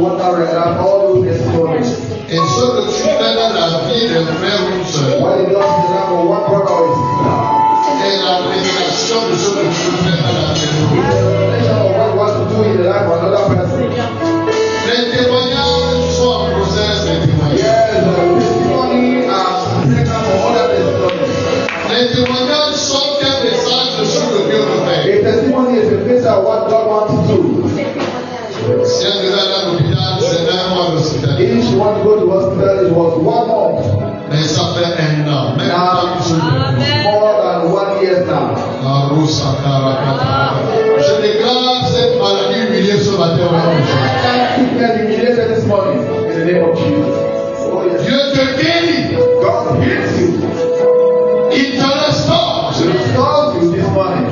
water and all those testimonies. Et ce que tu fais dans la vie des frères ou sœurs, What you do in the life of one brother or sister. est la révélation de ce que tu fais dans la vie de It's a revelation of what you want to do in the life of another person. Les témoignages sont en process de témoignages. Yes, testimony are taken from other testimonies. Les témoignages sont un message sur le Dieu de paix. A testimony is a message of what God wants to do. Si elle devait aller à l'hôpital, c'est un mois d'hospitalité. If she wants to go to hospital, it was 1 month. Mais ça fait un an, même pas plus More than 1 year now. Je déclare cette maladie humiliée ce matin au nom de Jésus. Sickness humiliated this morning in the name of Jesus. Oh, yes. Dieu te guérit. God heals you. Il te restaure. He restores you this morning.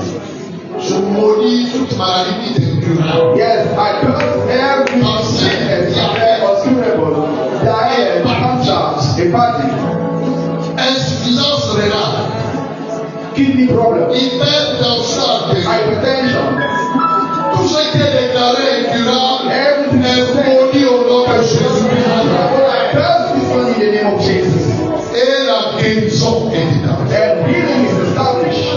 Je maudis toute maladie incurable. Yes, I curse every sickness, uncurable, diet, cancer, hepatic, Insuffisance rénale. kidney problem, Hypertension. hypertension. Tout ce qui est déclaré incurable Everything is est said. maudit au nom de Jésus. I curse this one in the name of Jesus. Et la guérison est établie. And healing is established.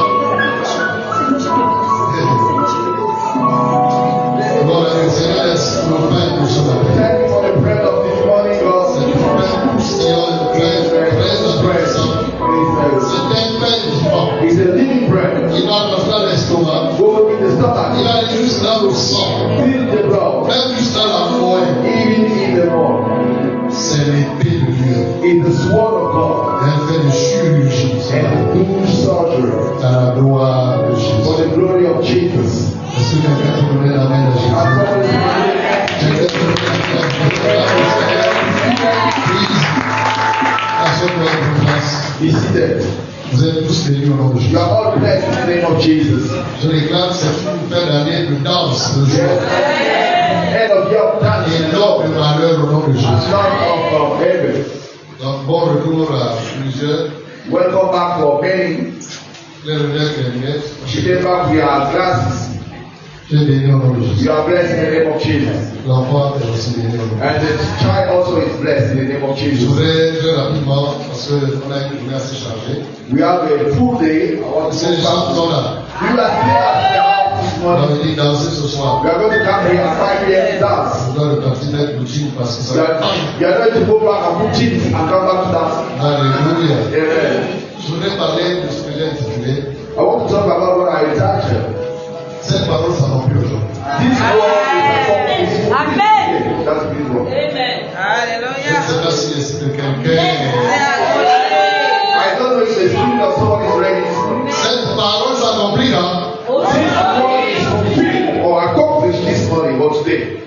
Gloire à Dieu. Seigneur, merci pour le pain pour ce matin. Thank you for the bread of this morning, God. C'est du pain, Seigneur, le pain très intéressant. C'est un pain vivant. It's a living bread. Il va rentrer dans l'estomac. Go in the Il stomach. va aller jusqu'à le sang. Fill the blood. Même jusqu'à la foie. Even in the mouth. C'est l'épée de Dieu. It's the sword of God. Elle fait des chirurgies. And do surgery À la gloire de for Jésus. the glory of Jesus. Est-ce que quelqu'un peut donner la main à Jésus? And somebody Quelqu'un peut donner la main à Jésus? Please. Asseyez-vous à votre place. be seated. Vous êtes tous bénis au nom de You Jésus. are all blessed in the name of Jesus. Je déclare que c'est une fin d'année de danse, de joie. End of your time Et non de malheur au nom de Jésus. and of heaven. Donc, bon retour à plusieurs. Welcome back for many. Les lunettes, les lunettes. She came back with our glasses. Tu es béni au nom de Jésus. You are blessed in the name of Jesus. L'enfant est aussi béni au nom de Jésus. And the child also is blessed in the name of Je Jesus. voudrais très rapidement, parce qu'on a une journée assez chargée. We have a full day. I want to C'est say les gens qui sont là. you are still at the house this On morning. va venir danser ce soir. We are going to come here at 5 p.m. to dance. Je dois repartir mettre le jean parce que ça You va. are going to go back and put jeans and come back to dance. Alléluia. Amen. Je voudrais parler de ce que j'ai intitulé. I want to talk about what I entitled. Cette parole s'accomplit aujourd'hui. This word is accomplished. Amen. That's this word. Amen. Je ne sais pas si l'esprit de quelqu'un. I don't know if the spirit of someone is ready this morning. Cette parole s'accomplit là. This word is fulfilled or accomplished this morning or today.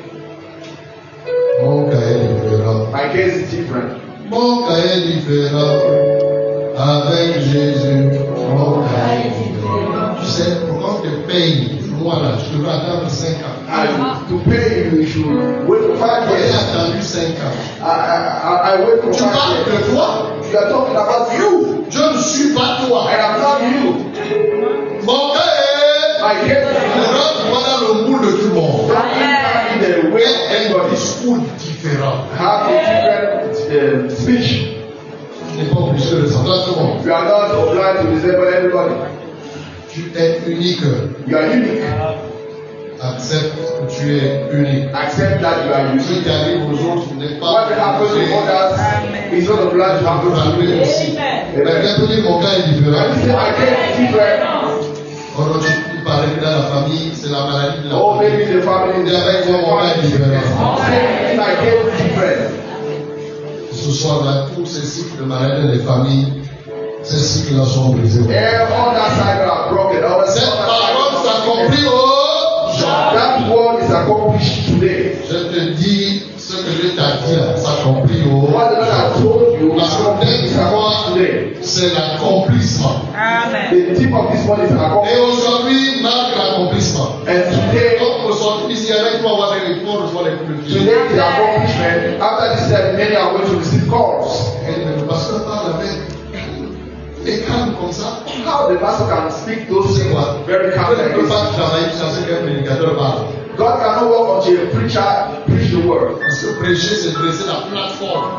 Mon cas est différent. My case is different. Mon cas est différent. Avec Jésus, mon cas est différent. Tu sais, pour qu'on te paye, moi là, je devrais attendre 5 ans. And to pay you, you should wait for 5 J'ai years. attendu 5 ans. I wait for Tu 5 parles years. de toi. You are talking about you. Je ne suis pas toi. I am not you. Mon cas est. My case is Je different. rentre dans le moule de tout le monde. Don't enter in the way of Un everybody. discours différent. Have a different speech. Tu n'es pas obligé de s'entendre tout le monde. You are not obliged to resemble everybody. Tu es unique. You are unique. Accepte que tu es unique. Accept that you are Ce unique. qui arrive aux autres n'est pas What happens to others is not obliged to happen to you. Quelqu'un peut dire mon cas est différent. And you say, my case is different. On aurait pu parler que dans la famille, c'est la maladie de la Oh, famille. maybe the family is Avec moi, mon cas est différent. Say, my case is different. Ce soir-là, tous ces cycles de maladie des familles, ces cycles-là sont brisés. All that cycle are broken. All that Cette parole s'accomplit aujourd'hui. That word is accomplished today. Je te dis ce que Dieu t'a dit là, s'accomplit aujourd'hui. What the Lord has told you Parce que dès is que accomplished today. c'est l'accomplissement. Amen. The tip of this one is Et accomplished. aujourd'hui, marque l'accomplissement. And today, Donc, aujourd'hui, ici, avec toi, on va les répondre, on va les purifier. today is the accomplishment. After this ceremony, are going to receive calls. Et le pasteur parle avec et calme comme ça. How the pastor can speak those C'est things quoi? very Dieu calmly. ne peut pas travailler sans ce qu'un prédicateur parle. God cannot work until a preacher preach the word. Parce que prêcher, c'est dresser la plateforme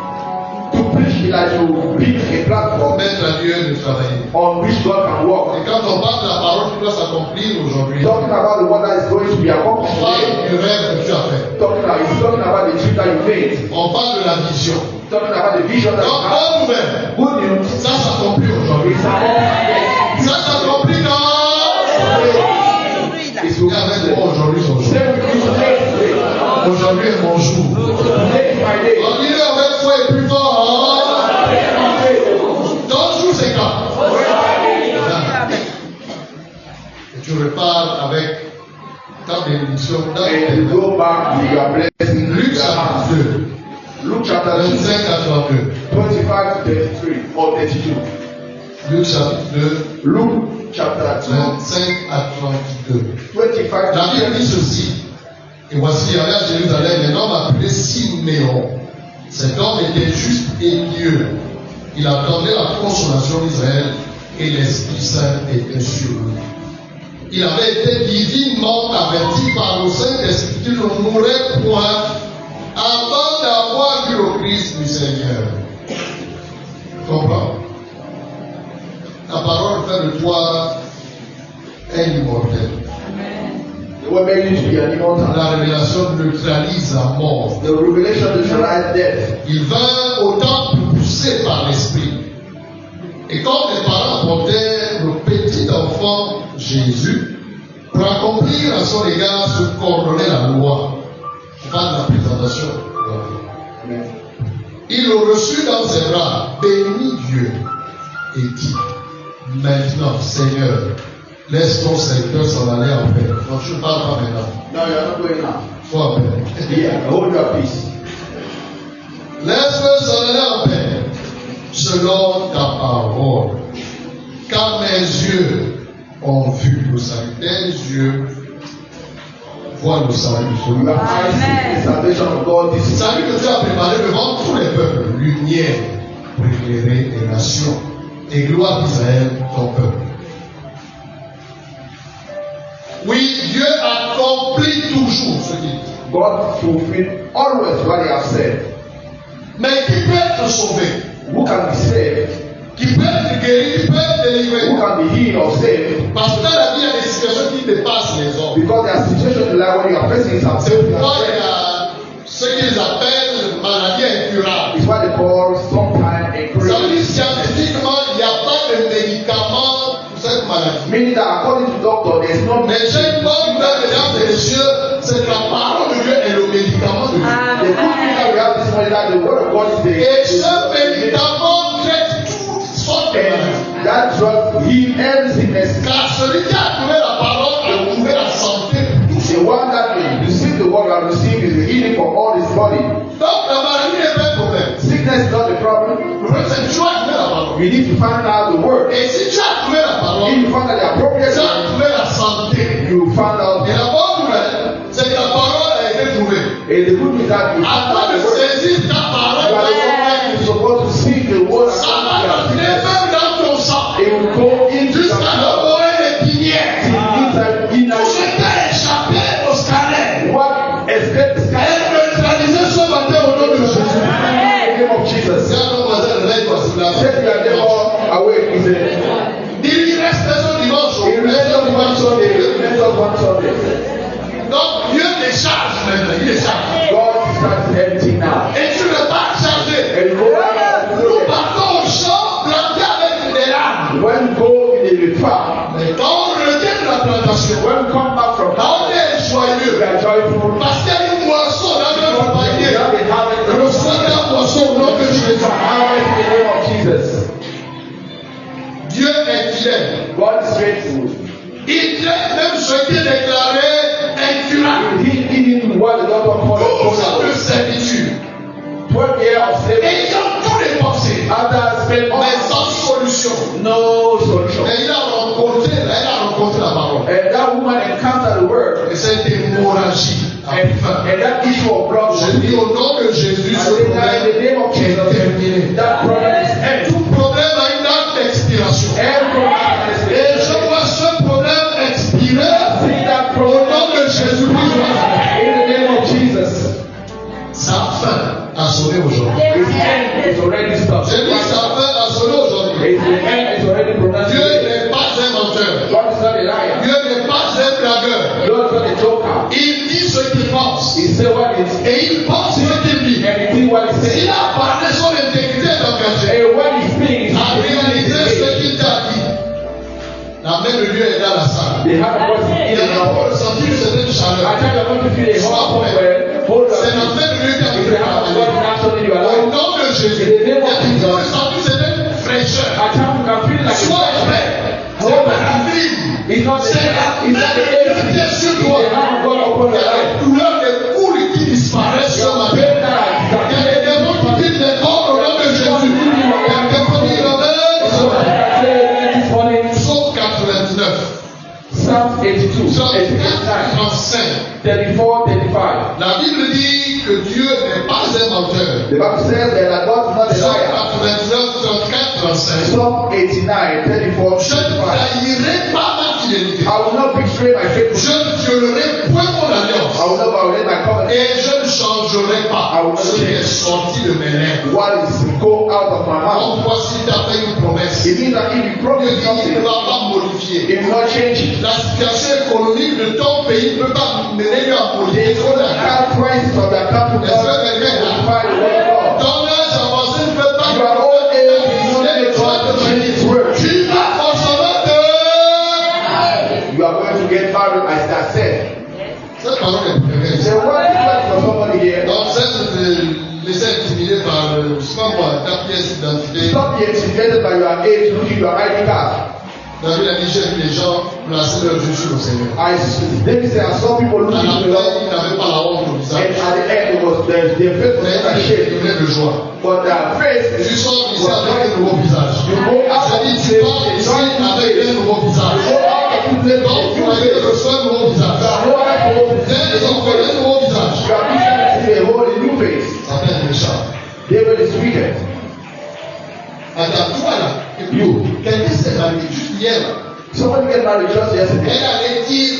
To preach is like to build a pour platform mettre à Dieu de travailler. on which God can walk. Et quand on parle de la parole qui doit s'accomplir aujourd'hui, on Talking about the one that is going to be accomplished parle today. du rêve que tu as fait. He's talking about the dream that you made. On parle de la vision. Talking about the vision that you Donc, have. bonne nouvelle. Good news. Ça s'accomplit aujourd'hui. It's accomplished. Ça s'accomplit dans. It's Et avec moi aujourd'hui, son jour. today. Aujourd'hui est mon jour. Today is my day. On dit avec foi et plus fort. Ton jour, c'est quand? Et tu repars avec ta bénédiction dans And tes you mains. go back with your blessing. Luc chapitre 2, Luke chapter 2, 25 à 32. 25, 33 or 32. Luc chapitre 2, Luke chapter 2, 25 à 32. 25 La to Bible dit ceci. Et voici, il y avait à Jérusalem un homme appelé Siméon. Cet homme était juste et pieux. Il attendait la consolation d'Israël et l'Esprit Saint était sur lui. Il avait été divinement averti par le Saint-Esprit qu'il ne mourrait point avant d'avoir vu le Christ du Seigneur. Comprends? La parole fait de toi un immortel. The word made you to be an immortal. La révélation neutralise la mort. The revelation neutralized death. Il vint au temple poussé par l'Esprit. Et comme les parents portaient le petit enfant Jésus, pour accomplir à son égard ce qu'ordonnait la loi, on parle de la présentation. Il le reçut dans ses bras, bénit Dieu et dit, maintenant Seigneur, laisse ton serviteur s'en aller en paix. Non, je ne parle pas maintenant. No, you are not going now. Faut en paix. Yeah, hold your peace. Laisse-le s'en aller en paix, selon ta parole. Car mes yeux ont vu le salut. Tes yeux voient le salut. Your eyes see the salvation of God. Le This is salut que tu as préparé devant tous les peuples, lumière pour éclairer les nations et gloire d'Israël, ton peuple. Oui, Dieu accomplit toujours ce qu'il dit. God fulfill always what He has said. Mais qui peut être sauvé? Who can be saved? Qui peut être guéri? Qui peut être délivré? Who can be healed or saved? Parce que dans la vie, il y a des situations qui dépassent les hommes. Because there are situations in life when you are facing some C'est things. pourquoi il y a ce qu'ils appellent maladie incurable. It's what they call sometimes Ça veut incurable. dire scientifiquement, il n'y a pas de médicament pour cette maladie. Meaning that according to doctor, there is no Mais j'ai une bonne nouvelle, mesdames et messieurs, c'est que la parole de Dieu est le médicament de Dieu. The good thing that we have this morning that the word of God is the Et ce médicament traite toutes sortes de maladies. and that drug heal every sickness. Car celui qui a trouvé la parole a trouvé la santé pour tout. The one that will receive the word and receive is the healing for all his body. Donc la maladie n'est pas un problème. Sickness is not the problem. Le problème c'est que tu as trouvé la parole. We need to find out the word. Et si tu as trouvé la parole, If you find out the appropriate tu as word, trouvé la santé. you will find out. Et la bonne nouvelle, c'est que la parole a été trouvée. And the good news that you find Avant out de the word. saisir ta You parole, are the one that is supposed to speak the word ça va and rentrer même dans ton sang. it will go into the Jusqu'à blood. l'oreille l'épinière. Inside, Tout ce qui a échappé au scanner what escaped the sky. est neutralisé ce matin au nom de Jésus. In the name of Jesus. C'est un homme voisin, réveille-toi, s'il vous plaît. Set your devil away. He said, Il reste un dimanche. he remains just one Sunday. He remains just one Sunday. Donc Dieu décharge maintenant, il décharge. God starts emptying now. Et tu ne pas charger. And you go back to Nous the partons au champ planté avec des larmes. when you go in the farm, Mais quand on revient de la plantation, when you come back from quand on est you joyeux, are joyful. parce qu'il y a une moisson dans notre You panier. have a harvest. Reçois la moisson au nom de Jésus. Harvest in the name of Jesus. Dieu est fidèle. God is faithful. Il traite même ce qui est déclaré incurable. He did what the doctor called 12 ans de a servitude. 12 years of slavery. Ayant tout dépensé, After spent all mais sans solution. no solution. Mais il a rencontré la parole. And that woman encountered the word. Et cette hémorragie a pris fin. And that issue of blood was Je dis au nom de Jésus, I ce say that in the name problème of est Jesus, terminé. that problem is ended. Tout problème a une date d'expiration. Every problem is Et je vois ce problème expirer See that au problem nom de Jésus-Christ. in the name of Jesus. Sa fin a sonné aujourd'hui. His end is already stopped. J'ai dit sa fin a sonné aujourd'hui. The end is already pronounced. Dieu n'est pas un menteur. God is not a liar. Dieu n'est pas un blagueur. God is not a joker. Il dit ce qu'il pense. He said what is Et il pense ce qu'il dit. and he did what he S'il said. a parlé, son intégrité est engagée. And when he speaks, À réaliser ce qu'il t'a dit. La main de Dieu est dans la salle. they have a voice in Il y the a mouth. encore ressenti une certaine I chaleur. tell you, I want to feel a hot somewhere. Hold C'est la on. main de Dieu qui a If fait you have God travailler. now something you are Au like, nom de Jésus, il y a toujours ressenti une certaine fraîcheur. I tell you, I feel like Sois prêt. C'est pas la vie. it's not the C'est la it's main not de the Dieu age. qui est sur It's toi. the hand of God upon Il y your a life. des douleurs, des coups qui disparaissent ce Your matin. pain Il y a des démons qui quittent les corps au nom de Jésus. Il y a des familles this morning, Psaume 89. Psalm 82, Psaume 89, 35. 34, 35. La Bible dit que Dieu n'est pas un menteur. The Bible says that God is not a Psaume liar. 89, 34, 35. Psalm 89, 34, Je ne 35. trahirai pas ma fidélité. I will not betray my Je faithfulness. ne violerai point mon alliance. I will not violate my covenant. Et je ne changerai pas ce qui est sorti de mes lèvres. What is go out of my mouth? Donc voici t'a fait une promesse. It means that if you promise Il something, ne va pas modifier. it will not change it. La situation économique de ton pays ne peut pas mener lui à The modifier. current crisis of the country Est-ce que quelqu'un will a find the word of God. ton âge avancé ne peut pas You are old age, you don't need God to change His word. Tu vas forcément te... You are going to get married as I said. Cette parole est préférée. The word is not for somebody here. Donc, cesse de te laisser intimider par, je sais pas moi, ta pièce d'identité. Stop being intimidated by your age, looking your ID card. David a dit, j'ai vu les gens placer leur jeu sur le Seigneur. David said, I saw people À looking la to the fin, Lord, il n'avait pas la honte au and visage. at the end it was their faith was Mais not il ashamed. donnait de joie. But their faith Tu is sors d'ici avec un nouveau visage. you go out J'ai of dit, this tu place, pars you d'ici join the avec un nouveau visage. go out of this place, Donc, you tu vas faith. reçois un nouveau visage. You are whole Viens les enfants, un nouveau visage. You are being a whole new face. Ça fait un méchant. David is wicked. Attends, toi là, et puis, quelqu'un s'est marié juste hier là. Somebody get married just yesterday. Elle allait dire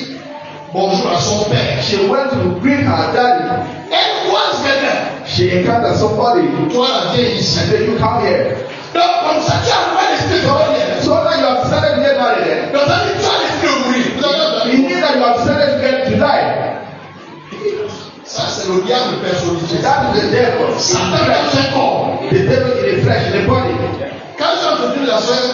bonjour à son père. She went to greet her daddy. Elle croise quelqu'un. She encountered somebody Toi là, viens ici. and said, you come here. Donc, comme ça, tu as pas l'esprit de mourir. So now you have decided to get married then. Donc, ça dit, tu as l'esprit de mourir. Vous avez entendu? It means that you have decided to get to die. Ça, c'est le diable personnifié. That is the devil. Satan dans un corps. The devil in the flesh, in the body. Quand j'ai entendu la soeur,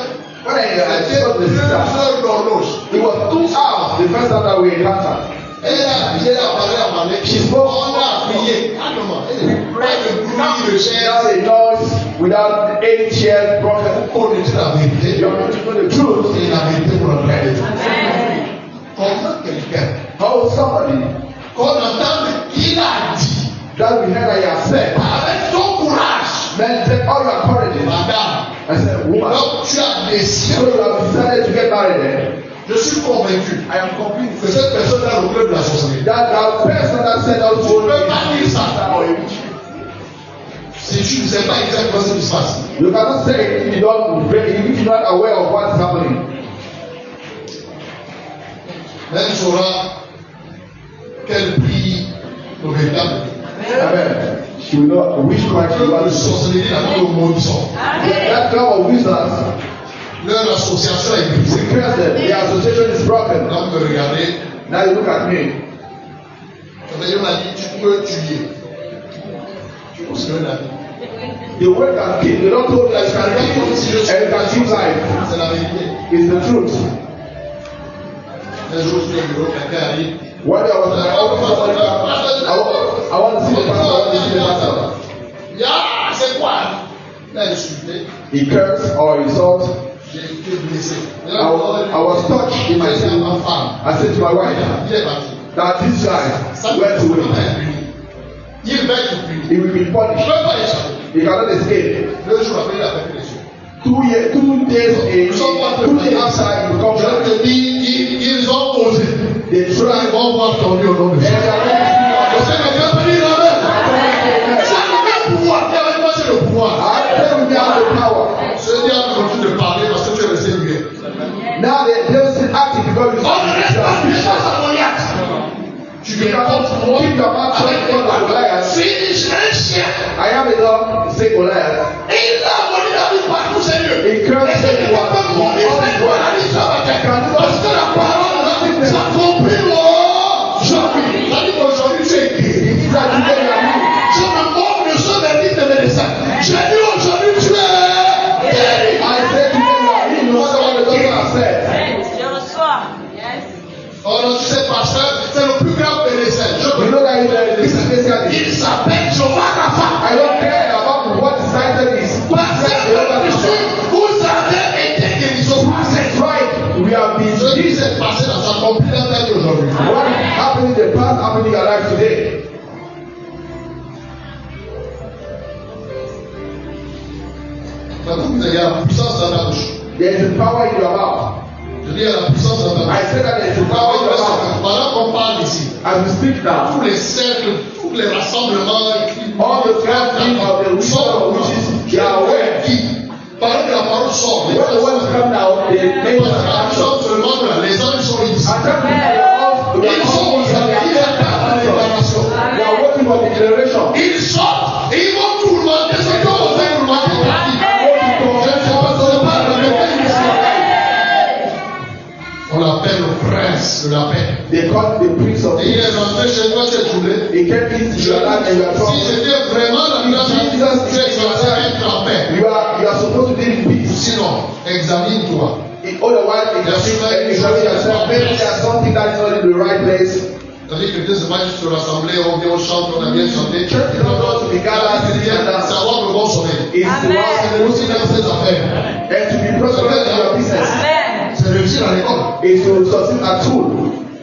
When I elle saw the était 2 sister, heures d'horloge. it was 2 hours the first time that we encountered. Elle a parlé à ma mère. She spoke. On a prié. Calmement. Pas de bruit de chair. Without a noise, without any chairs broken. Connais-tu la vérité? You have to know the truth. C'est la vérité pour la paix. Comment quelqu'un, How somebody qu'on entende qu'il a dit, that we heard that you have said, avec ton courage, then take all your courage madame, and say, woman, donc tu as décidé. so you have decided to get married then. Je suis convaincu I am convinced que cette personne a le club de la sorcellerie. that the person that said out Tu ne peux pas dire ça. to Si tu ne sais pas exactement ce qui se passe. you cannot say it if you don't if you're not aware of what is happening. Même saura quel prix le véritable. Amen. She will know which Christ Le you club are. de sorcellerie n'a pas le maudissant. That club of wizards, Leur association est brisée. we curse them. The association is broken. Donc me regarder. Now you look at me. C'est-à-dire on a dit tu peux tuer. Tu peux se la vie. The word can kill. They don't told you that you can kill and you can give life. C'est la vérité. It's the truth. Un jour je suis au bureau, quelqu'un arrive. One day I was like, I want to see the pastor. I want to see the pastor. Ya, c'est quoi? Il a insulté. He cursed or insult. J'ai été blessé. I was touched in my J'ai dit à sin. ma femme. I said to my wife Il est parti. that this guy went away. Il va être puni. He will be Je ne punished. peux pas échapper. He cannot escape. 2 jours après, il a fait les yeux. 2 days after he becomes Je te dis, ils ont osé. they Ils try vont voir ton Dieu au nom de and Jésus. they are going to Parce que quelqu'un peut dire amen. Ça le pouvoir. Et avec moi, c'est le pouvoir. I pray we have the power. Ce diable continue de parler parce que tu es resté muet. Now they will still acting because On ne reste pas plus face you à Goliath. Tu viens contre moi keep your mouth shut avec on the tes Goliath. Finish Il y a la puissance dans ta bouche. There is a power in your mouth. Je dis, il y a la puissance dans ta bouche. I say that there is a power in your mouth. Pendant qu'on parle ici, As we speak now, tous les cercles, tous les rassemblements, all the gathering of the wisdom which is Yahweh. Pendant que la parole sort, When the words come out, they make us action. les hommes sont ici. And that means Ils sont ils attendent la déclaration. they are waiting for declaration. Ils sortent et ils vont tourmenter ce que vous avez tourmenté. Je ne sais pas si on parle de on l'appelle le prince de la paix. They call the prince of Et il peace. est rentré chez toi, tu es troublé. He came into your life and you are Si troubled. c'était vraiment la grâce, tu es censé être en paix. You are supposed to be in peace. Sinon, examine-toi. Otherwise, examine yourself. Maybe there's something that is not in the right place. C'est-à-dire que Dieu se met juste rassembler, on vient, on chante, on a bien chanté. Church is not supposed to be gathered to hear that. C'est avoir le bon sommeil. It's to C'est aussi dans ses affaires. and to be prosperous in your business. C'est réussir à l'école. Is to succeed at school.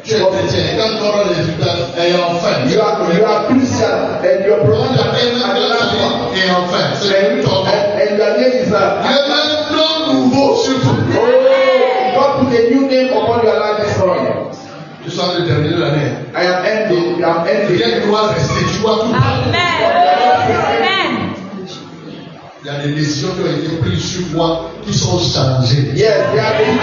Tu es chrétien, et quand tu auras les résultats, et enfin. You are Christian and your On t'appelle profession même dans sa vie, et enfin. C'est le ton nom. and your name is Dieu met un nom nouveau sur toi. God put a new name upon your life this morning. Tu sens de terminer l'année. I am ending. Rien ne doit rester, tu vois tout. Amen. Il y a des décisions qui ont été prises sur toi qui sont changées. Yes, there are things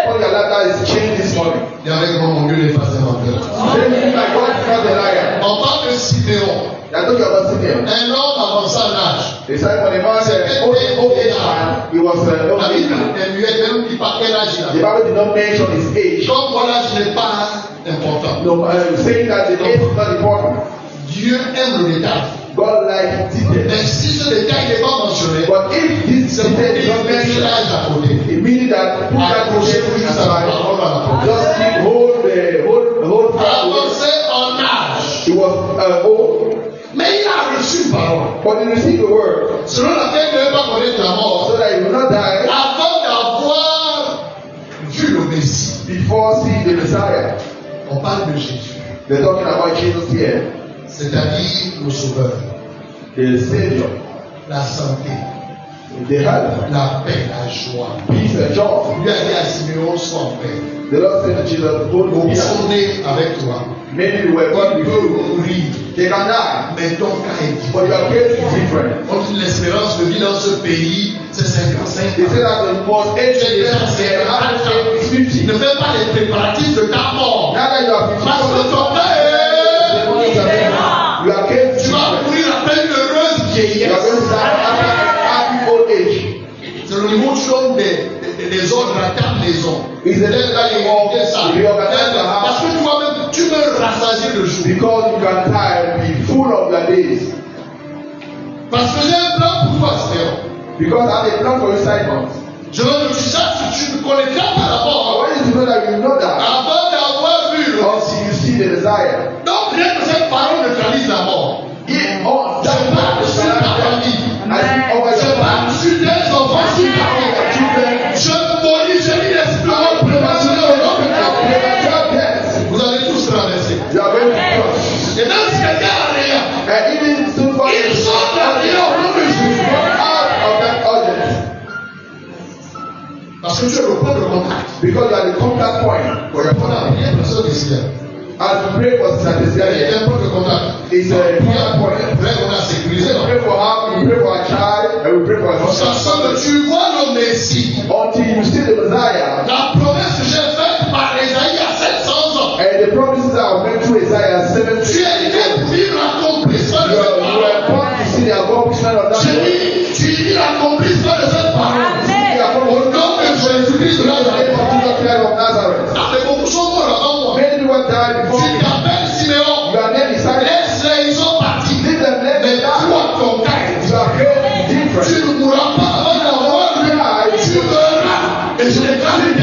upon your life that is changed this morning. Et avec moi, mon Dieu n'est pas un menteur. Same thing like God is not a liar. On parle de Siméon, I told you about Simeon. un homme avançant l'âge. They said when a man said, old age man, he was old La age Bible man. ne lui est dit pas quel âge il The avait. Bible did not mention his age. Donc voilà, ce n'est pas important. No, saying that the age is not important. Dieu aime le détail. God likes detail. Mais si ce détail n'est pas mentionné, But if this c'est pour detail is dire not que mentioned, l'âge à côté. it means that put that Accroché detail plus à la aside. parole à la parole. Just keep hold fast. Avancé en âge. He was old, Mais il a reçu une parole. but he received the word Selon laquelle il ne devait pas connaître la mort. so that he will not die Avant d'avoir vu le Messie. before seeing the Messiah. On parle de Jésus. They're talking about Jesus here, C'est-à-dire le Sauveur, the Savior, la santé, the health, la paix, la joie. peace, and joy. Lui a dit à Siméon, sois en paix. The Lord said to Jesus, hold Nous me sommes nés avec toi. Maybe we were On born with peut you. mourir, They can die, mais ton cas est but différent. your case is different. On dit l'espérance de vie dans ce pays, c'est 55 They ans. say that the most ancient Tu es déjà person they have ans. is Ne 50. fais pas les préparatifs de ta mort. Now that you are 50, Parce que ton cas your case is tu vas different. mourir après une heureuse You are vieillesse. going to die after happy old age. C'est le niveau où tu donnes des ordres à ta maison. It's a Peut-être là, il level y a ça. of reorganize your Parce house que toi-même, tu peux rassasier le jour. because you can die and be full of your days. Parce que j'ai un plan pour toi, Seigneur. Because I have a plan for you, Simon. Je veux que tu saches que tu ne connaîtras pas I d'abord want you to know that you know that avant d'avoir vu le until you see the desire. Donc, rien que cette parole neutralise la mort. Oh, that part is Sur ta famille. I see over Je your parle sur tes enfants, sur ta famille. children. Je maudis, j'ai mis l'esprit mort prématuré au nom de Jésus. Vous allez tous traverser. You are going to cross. Et même si quelqu'un a rien, And even somebody ils sont traversés au nom de Jésus. out of that audience Parce que tu es le point de contact. because you are the contact point for your On a father. rien personne ici. As we pray for Sister Il y a Desiree, un point de contact. it's a contact point. Vrai qu'on a sécurisé. We pray for her, we pray for our child, and we pray for our Parce husband. que tu vois le Messie. Until you see the Messiah La promesse que j'ai faite par Esaïe à 700 ans. and the promises that are made through Isaiah 7. Tu es né pour vivre l'accomplissement de You cette were parole. born to see the accomplishment of that. J'ai dit, tu vis l'accomplissement de cette parole. Au nom de Jésus-Christ de Nazareth. of Nazareth. Ça fait beaucoup de choses avant moi. Many people died before Tu you. t'appelles Siméon. Your name is Simon. Laisse-les, ils sont partis. Leave them, let Mais them die. toi, ton cas est Your case is different. tu ne mourras pas avant d'avoir vu. Tu verras. Et je déclare une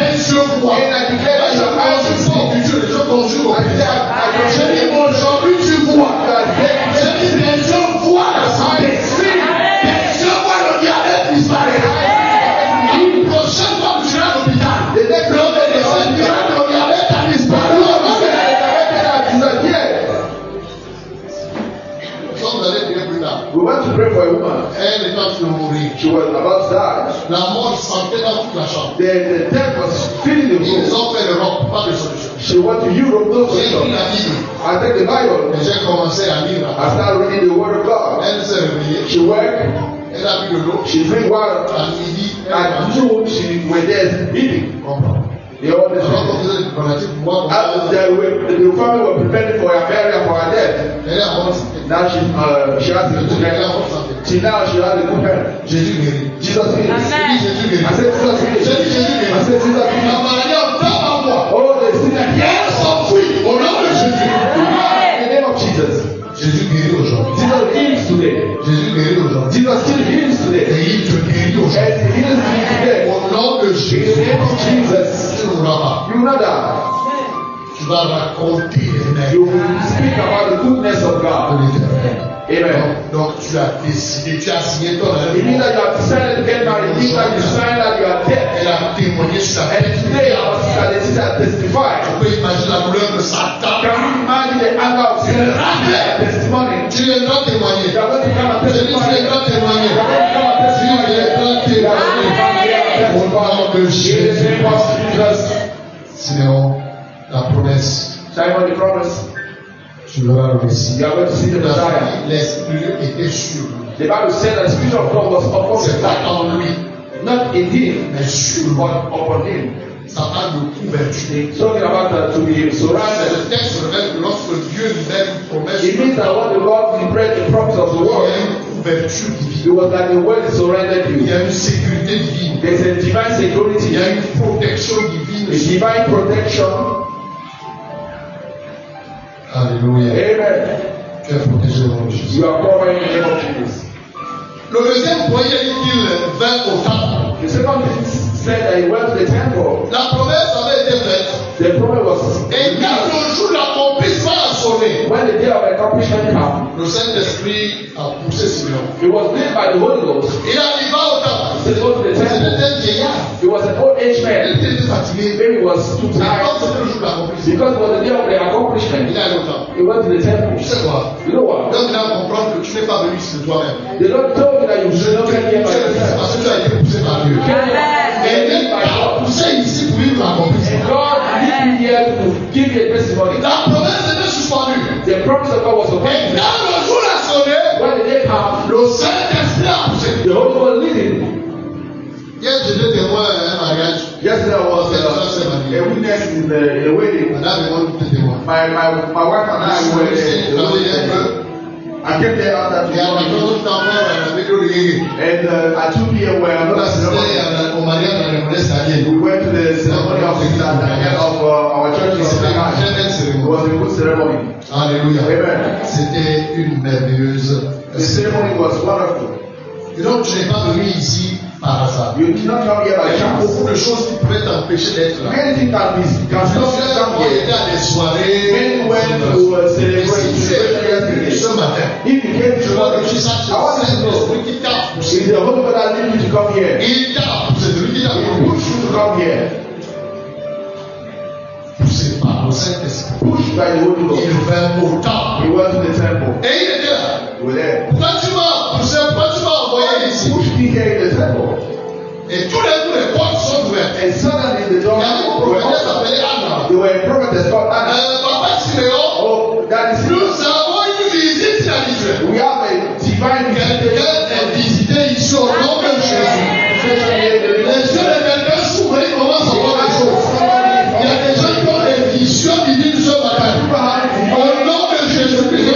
We went to pray for a woman. Elle est en train de mourir. She was about to die. La mort sentait dans toute la chambre. The death was filling the Ils room. ont fait l'Europe, pas de solution. She went to Europe, no J'ai pris solution. la Bible I take the Bible. et j'ai commencé à lire. I started reading the Word of God. Elle s'est réveillée. She worked. Elle a bu de l'eau. She drink water. À midi, elle At a noon, she went there eating. comprend. You Alors qu'on understand? faisait des préparatifs pour moi. The family were preparing for her burial, for her death. Elle est à bonne santé. Now she has a good Elle est à health. bonne santé. She now she has a good health. Jésus guérit. Jesus heals. J'ai dit Jésus guérit. I said Jesus heals. J'ai dit Jésus I guérit. said Jesus La heals. maladie a tant à moi. Oh, they see that. Elle s'enfuit au nom de Jésus. In the name of Jesus. Jésus guérit aujourd'hui. Jesus heals today. Jésus guérit aujourd'hui. Jesus still heals today. Et il te guérit aujourd'hui. And he heals me today. Au nom de In the Jésus. name of Jesus. Tu ne mourras pas. You will not die. Tu vas raconter les You merveilles will speak about the goodness of de God. l'Éternel. Amen. Donc tu as décidé, tu as signé ton It means avenir. that you have decided to get married. It means that you signed that you are dead. Elle a témoigné sur ta And tête. today our sister Letitia testified. Tu peux imaginer la douleur de Satan. Can you imagine the anger of Satan? Testimony. Tu viendras témoigner. You are going to come and Je dis, tu testify. viendras témoigner. You are going to come and Tu testify. viendras You are going to come here and témoigner. Au testify. nom de In the Jésus. name of Jesus. Sinon, la promesse, Simon the promise. tu verras le Messie. You are going to see the Messiah. L'Esprit était sur lui. The Bible said that the Spirit of God was upon C'est the pas Messiah. en lui, Not in him, mais sur lui. but upon him. Ça parle de couverture. Talking about that to be surrounded. Le texte révèle que lorsque Dieu libère une promesse, It means that when the Lord liberated the promise of the il y world, a une couverture divine. it was like the world surrounded Il you. y a une sécurité divine. There's a divine Il security, y a une protection divine. a divine protection. Alléluia. Amen. Tu es protégé au nom de Jésus. You are covered in the name of Jesus. Le deuxième point, il a dit qu'il vint au temple. The second thing said that he went to the temple. La promesse avait été faite. The prophet was. Et quand le jour d'accomplissement a sonné, When the day of accomplishment came, le Saint-Esprit a poussé Simeon. it was led by the Holy Ghost. Il arriva au temple. He said, go to the C'était temple. un vieillard. He was an old age Il man. était fatigué. Maybe he was too Mais tired. quand c'était le jour d'accomplissement, Because it was the day of the il accomplishment. est allé au temple. He went to the temple. Tu sais quoi? You know what? Donc il a comprendre que tu n'es pas venu ici de toi-même. The Lord told me that you should not come here by C'est yourself. parce que tu as été poussé par Dieu. Et il t'a poussé ici pour vivre l'accomplissement. And God lead me here to give you a testimony. La promesse était suspendue. The promise of God was Et upon me. quand le jour a sonné, When the day came, le Saint-Esprit a poussé. the Holy Ghost leading. Hier, j'étais témoin à un mariage. Yesterday I was a witness in the wedding. Madame et moi, nous étions témoins. My wife and I were Ici, the nous avons dit un wedding. peu. I came there after Et après, the nous avons fait un yégué. and at 2 p.m. where On another a ceremony. assisté au mariage dans le modeste allié. We went to the ceremony of our church in C'était une Shanghai. très belle It cérémonie. was a good ceremony. Alléluia. Amen. C'était une merveilleuse The ceremony was wonderful. Et donc, tu n'es pas venu ici par hasard. You did not come here by Il y a chance. beaucoup de choses qui pourraient t'empêcher d'être là. Many things can stop you come On here. était à des soirées. Many went to Et celebrate si tu es venu yesterday. ce matin, If you came je to veux work, que tu saches I que want c'est you to know. l'esprit qui t'a poussé. It's the Holy Ghost that lead you to come here. Il t'a poussé. C'est lui qui t'a He pushed you to come here. poussé par le Saint-Esprit. Pushed by the Holy Ghost. Il vint au temple. He went to the temple. Et il était là. You were there. Pourquoi tu m'as poussé? Pourquoi tu m'as envoyé ici? Pushed me here in the temple. Et tous les portes sont ouvertes. And suddenly the Il door y avait une were prophétesse opened. appelée Anna. There were a prophetess called Anna. Papa Siméon, Oh, that is nous avons une visite inhabituelle. we have a divine Quelqu'un visitation. est visité ici au nom de Jésus. Les yeux de quelqu'un s'ouvrent, ils commencent à voir des choses. Il y a des gens qui ont des visions divines ce matin. Au nom de Jésus-Christ.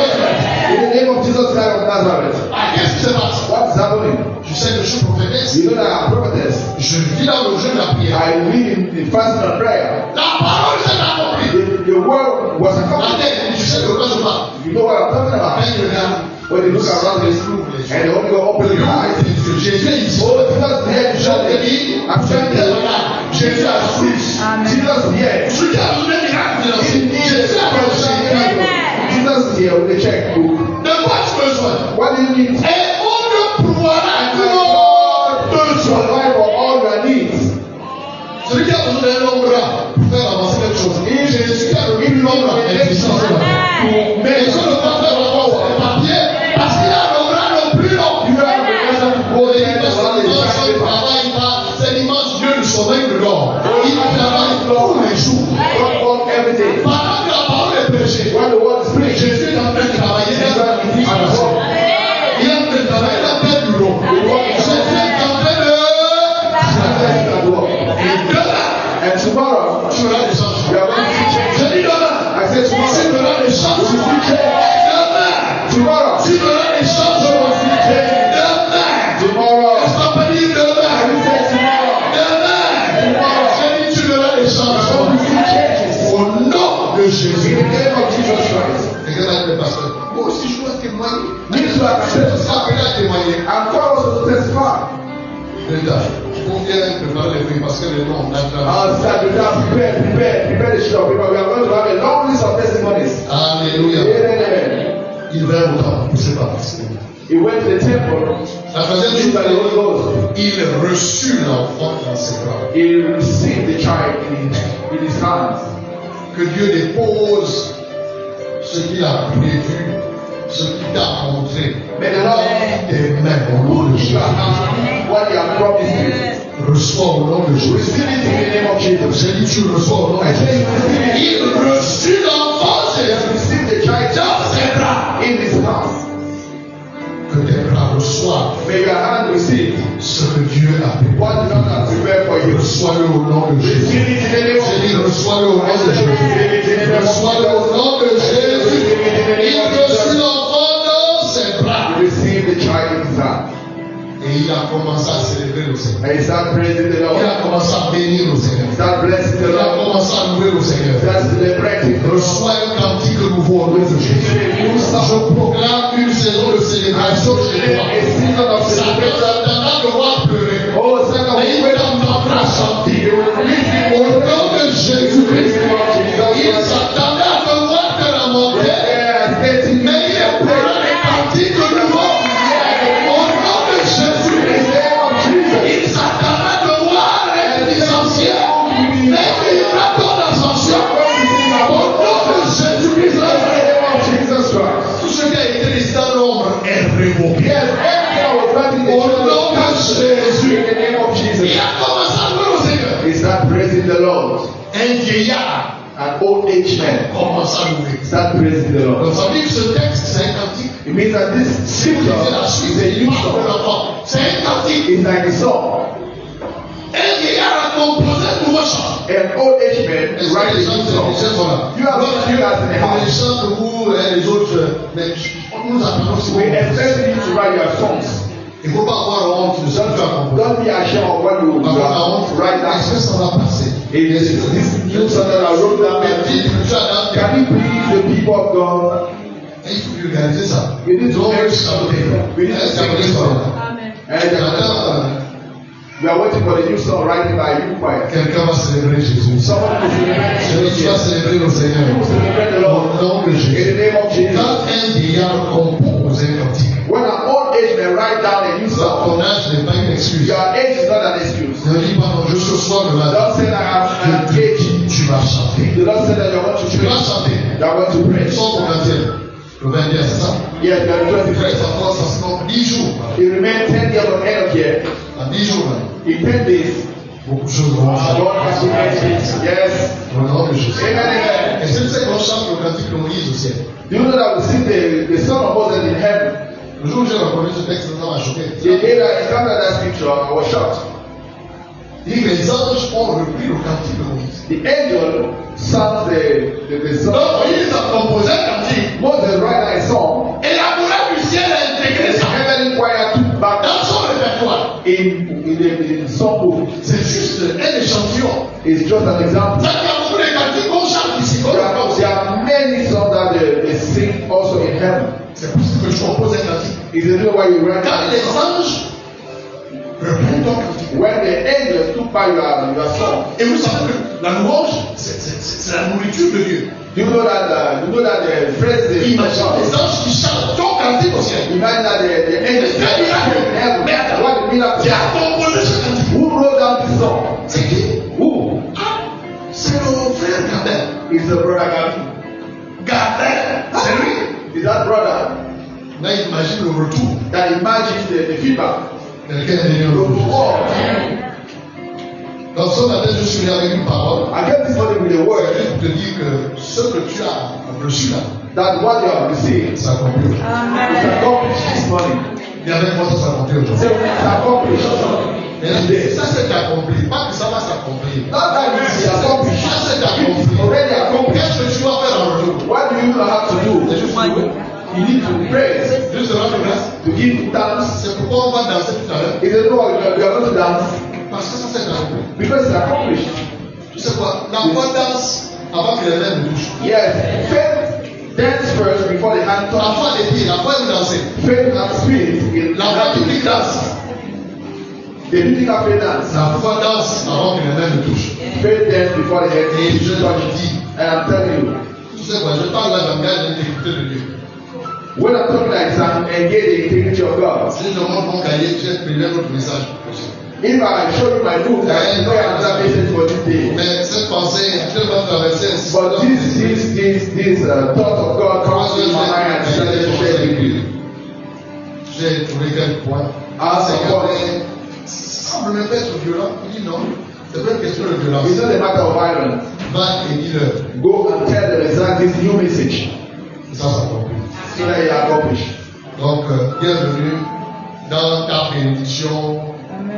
In the name of Jesus Christ of Nazareth. Ah, qu'est-ce qui se passe? What is happening? Je sais que je suis prophétesse. You know that I'm a prophetess. Je vis dans le jeu de la prière. I read in the fasting and prayer. La parole s'est accomplie. The word was accomplished. Attends, tu sais de quoi je parle. You know what I'm talking about? Quand il regarde, When you look around this room and the Holy Ghost open your eyes. Jésus est ici. Oh, Jesus here to show me. I'm trying to Jesus is rich. Jesus is here. Je suis à donner miracle financier. Jesus is here with the checkbook. De quoi tu as besoin? What do you need? Et on ne pourra And que God to survive for all your needs. celui qui a besoin d'un homme bras pour faire avancer quelque chose. Et Jésus qui a donné une homme est puissant. Mais je ne peux pas faire encore au papier parce qu'il a le bras le plus Il faut bien préparer les feuilles parce que les noms, on a prepare the sheet of paper. We are going to have a long list of testimonies. Alléluia. Amen. Il va au temple, je ne sais pas parce que. He went to the temple. La troisième Used by the Holy Ghost. il reçut l'enfant dans ses bras. He received the child in his hands. Que Dieu dépose ce qu'il a prévu, ce qu'il t'a montré. May the Lord Tes mains au nom de put Jésus. your hand what he has promised you. Reçois au nom de Jésus. Receive it in the name of Jesus. J'ai dit tu reçois au nom de I say Jésus. you receive it. Il reçut l'enfant He has received the child dans ses bras. in his hands. Que tes bras reçoivent May your hand receive ce que Dieu a prévu. what God has prepared for you. Reçois-le au nom de Jésus. Receive it in the name of J'ai dit Jesus. reçois-le au nom de Jésus. Reçois-le au nom de Jésus. Il reçut l'enfant dans ses bras. He received the child in his hand. Et il a commencé à célébrer le Seigneur. And he started praising the Il Lord. a commencé à bénir le Seigneur. Start blessing the Il a Lord. commencé à louer le Seigneur. Start celebrating. Reçois un cantique nouveau au nom de Jésus. Je proclame une saison de célébration chez toi. A season of celebration. Satan a le droit de pleurer. Oh, Satan, Mais il we t'entendra chanter. He will release Au you. nom de Jésus-Christ. Il s'attendait à te voir te lamenter. Mais il est prêt à des cantiques nouveaux. Au nom de Jésus-Christ. Il s'attendait à te voir être licencié. Mais il y aura ton ascension. Au nom de Jésus-Christ. Tout ce qui a été laissé dans l'ombre est révoqué. Au nom de Jésus. Il a commencé à louer le Seigneur. He start praising the Lord. Un vieillard An old age man commence à louer. start praising the Lord. Donc ça veut dire que ce texte, c'est un cantique. It means that this Si vous lisez la scripture suite, is a il new parle de song. l'enfant. C'est un cantique. It's like a song. Un vieillard a composé un nouveau chant. An old age man Est-ce que writing les a gens new sont song. là? You have not you as in a Les house. chants que vous et les autres, mais nous apprenons si We expect you to write your songs. il ne faut pas avoir honte de ce que tu as composé. Don't be ashamed of what you Avoir la honte, write est-ce down. que ça va passer? It is this new song that I wrote down. Mais dites que tu as dans tes Can you please the people of God? et il faut vulgariser ça. We need to Donc, make chanter. we need to sing this song. And we are waiting for the new song writing by you choir. Quelqu'un va célébrer Jésus. Someone will celebrate Tu vas Jesus. célébrer le Seigneur. You will celebrate the Au Lord. nom de In Jésus. the name of Jesus. Quand un vieillard compose un cantique, When an old age man write down a new song, ton âge n'est pas une excuse. your age is not an excuse. Ne dis pas non, je ce soir me matin. Don't say that I'm Je te age. dis, tu vas chanter. The Lord said that you want to Tu vas pray. chanter. You are going to pray. Son au 20e. Le 21, c'est ça? Yes, you are going to Frère, pray. ça commence à se faire 10 jours. He remained 10 years on end of year. À 10 jours, là. In 10 days, Beaucoup de choses vont God changer. has to make it. Yes. Au nom de Jésus. Amen, amen. Et c'est pour ça qu'on chante le cantique de Moïse au ciel. Do you know that we see the son of Moses in heaven? Le jour où j'ai reconnu ce texte, ça m'a choqué. The day that he came to that scripture, I was shocked. Il dit que les anges ont repris le cantique de Moïse. The angel sang the song. Donc Moïse a composé un cantique. Moses wrote a song. Et la couleur du ciel a intégré The ça heavenly choir took back dans son répertoire. in the songbook. C'est juste un échantillon. It's just an example. Ça qu'il y a beaucoup de cantiques qu'on chante ici. There are many songs that they sing also in heaven. C'est pour ça que je compose un cantique. Is the reason why you write Quand les anges reprennent ton cantique. when the angels took by your song. Et vous savez que la louange, c'est la nourriture de Dieu. Do you know that the phrase the Imagine les anges qui chantent ton cantique au ciel. imagine that the angels in heaven. What the miracle? Qui a composé ce cantique? Who wrote down this song? C'est qui? Who? Ah, c'est le frère Gabin. Is the brother Gabi? Gabin, c'est lui. Is that brother Là, imagine le retour. that imagines the feedback? Quelqu'un est venu The au retour. reward. Donc, ce matin, je suis venu avec une parole. I get this morning with a C'est word juste pour te dire que ce que tu as reçu là, that what you have received ça accomplit. is accomplished this morning. Et avec moi, ça s'accomplit aujourd'hui. So it's accomplished. Et ça, c'est accompli. Pas que ça va s'accomplir. Not that it's accomplished. Ça, c'est accompli. It's already accomplished. Qu'est-ce que tu vas faire en retour? What do you have to do? C'est juste louer. You need to praise, Juste rendre grâce. to give thanks. C'est pourquoi on va danser tout à l'heure. Is the Lord you are going to dance Parce que ça, c'est accompli. because it's accomplished. Tu sais quoi? La foi danse avant que les mains ne touchent. Yes, faith dance first before the hand La touch. foi des pieds, la foi est danser. Faith and spirit. La foi biblique danse. They didn't have faith dance. La foi danse avant que les mains ne touchent. Faith dance before the head. Et je te dis, And I'm telling you, tu sais quoi, je parle là, j'engage l'intégrité de Dieu. when I'm talking like I'm engaged in the integrity of God. Si je montre mon cahier, j'ai pris notre message pour prêcher. If I show you my book, I know another message for this day. Mais cette pensée a tellement traversé ainsi. But this thought of God comes in my mind and started to share with you. J'ai trouvé quel point. Seigneur, semble même pas être violent. Il dit non, c'est pas une question de violence. It's not a matter of violence. Va et dis-leur. Go and tell them exactly this new message. Ça s'accomplit. So that you accomplish. Donc, bienvenue dans ta bénédiction,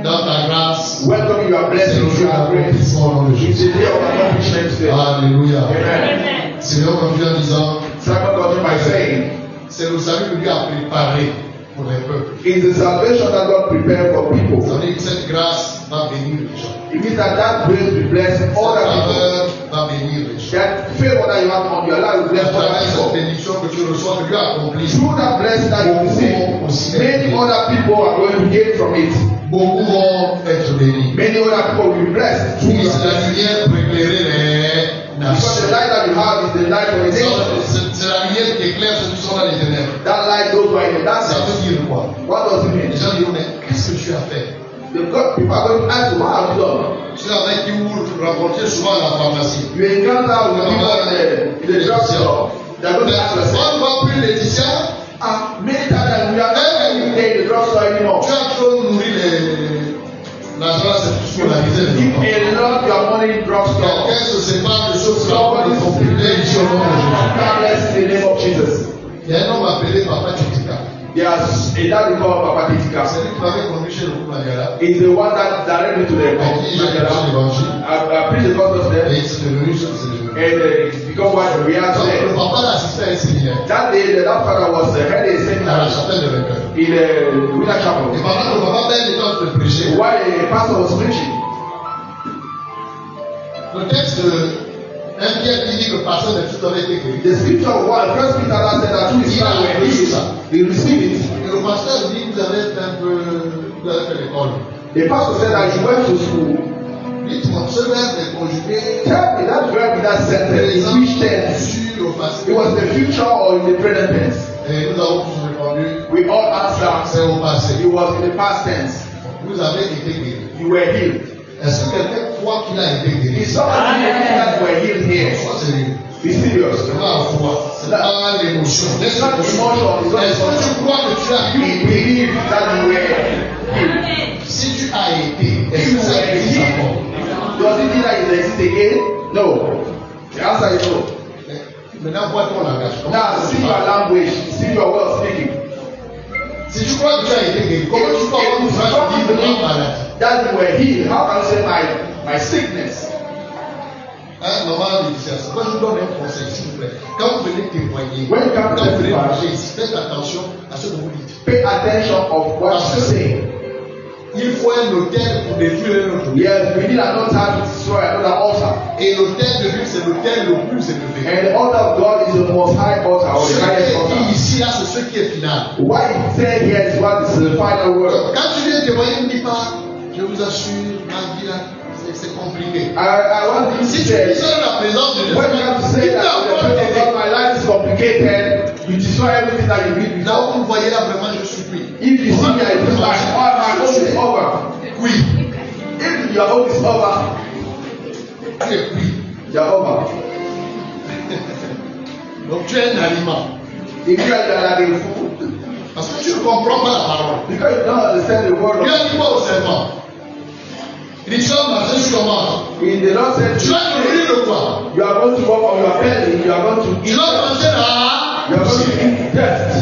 dans ta grâce. Welcome, you are blessed, you are great. It's the day of accomplishment today. Alléluia. Amen. Seigneur, comme Dieu en disant, Second continue by saying, c'est le salut que Dieu a préparé pour les peuples. it's the salvation that God prepared for people. Ça veut dire que cette grâce va bénir les gens. It means that grace will bless Cette other people. faveur va bénir les gens. That favor that you have on your life will bless À travers other cette people. bénédiction que tu reçois, que Dieu accomplit, Through that blessing that you receive, many other people are going to gain from it. beaucoup vont être bénis. Many other people will be blessed through Oui, your c'est la blessing. lumière pour éclairer les Because the nations. light that you have is the light of the nation. C'est la lumière qui éclaire ceux qui sont dans les ténèbres. That light goes by in the Ça darkness. veut dire quoi? What does it mean? Les gens diront, mais qu'est-ce que tu as fait? People are going to ask you, what have you done? Tu sais, avec qui vous rencontrez souvent à la pharmacie. You encounter with people in the drugstore. They're going to ask you, On ne voit plus Laetitia. many times that we are not every day in the drugstore anymore. Tu as trop nourri l'argent, c'est pour la misère. You may love your money in drugstore. Quelqu'un se sépare de choses qui sont compliquées ici au nom de Jésus. God bless in the name of Jesus. Il y a un homme appelé Papa Chitika. There's a dad we call Papa Titika. C'est lui qui m'avait conduit chez le Maniala. He's the one that directed me to the À qui j'ai prêché l'évangile. I preached the gospel there. Et c'est devenu ce que c'est devenu. And it's become what we are Donc today. le papa l'a assisté à un séminaire That day, that father was head a à la seminar chapelle de Recueil. in the Winter Et Chapel. pendant que le papa Ben était en train de prêcher, While the pastor was preaching, le texte de 1 Pierre qui dit que personne de tout avait été guéri. the scripture of one, First Peter that said that two is not were healed. He received it. Et le pasteur dit que vous avez fait un peu, vous avez fait l'école. The pastor said that he went to school. Dites-moi, ce verbe est conjugué Tell me that verb in that sentence, in which tense? sur au passé. It was the future or in the present tense? Et nous avons tous répondu, We all answered, c'est au passé. it was in the past tense. Vous avez été guéri. You were healed. Est-ce que quelqu'un croit qu'il a été guéri? Is somebody that were healed here? Sois sérieux. Be serious. C'est pas la foi, c'est pas l'émotion. It's not emotion, it's not Est-ce que tu emotion. crois que tu as You été? believe that you were healed. Si tu as été, est-ce If you que ça were existe encore? healed, does it mean that it exists again? No. The answer is no. Maintenant, vois ton langage. Now, see your language, see your way of speaking. Si tu crois que tu as été guéri, comment tu peux avoir une phrase qui dit de ma maladie? That you were healed. How can you say my sickness? Hein, maman dit ça. Moi, je vous donne un conseil, s'il vous plaît. Quand vous venez témoigner, When you come to quand vous venez testify, parler ici, faites attention à ce que vous dites. pay attention of what you say. Il faut un hôtel pour détruire un autre. Yes, we need an altar to destroy another altar. Et l'hôtel de Dieu, c'est l'hôtel le plus élevé. And the altar of God is the most high altar or Ce the qui highest est altar. dit ici, là, c'est ce qui est final. What he said here is what is the final word. Quand tu viens témoigner, ne dis pas, je vous assure, ma vie là, c'est compliqué. I want you to Si tu say, dis ça dans la présence de Dieu, when you have to say that the presence of God, my life is complicated, you destroy everything that you read là before. où vous voyez là, vraiment, je suis pris. If you see me, I feel like, oh, my own is over. Oui, If your own is over, tu es pris. you're over. Donc tu es un aliment. If you are like a fool, Parce que tu ne comprends pas la parole. because you don't understand the word Dieu of a dit quoi au serpent? Il dit, tu vas marcher jusqu'au mort. in the Lord said, Tu vas te nourrir de quoi? you are going to walk on your belly, you are going to Tu eat, vas manger là. you are going to eat dust.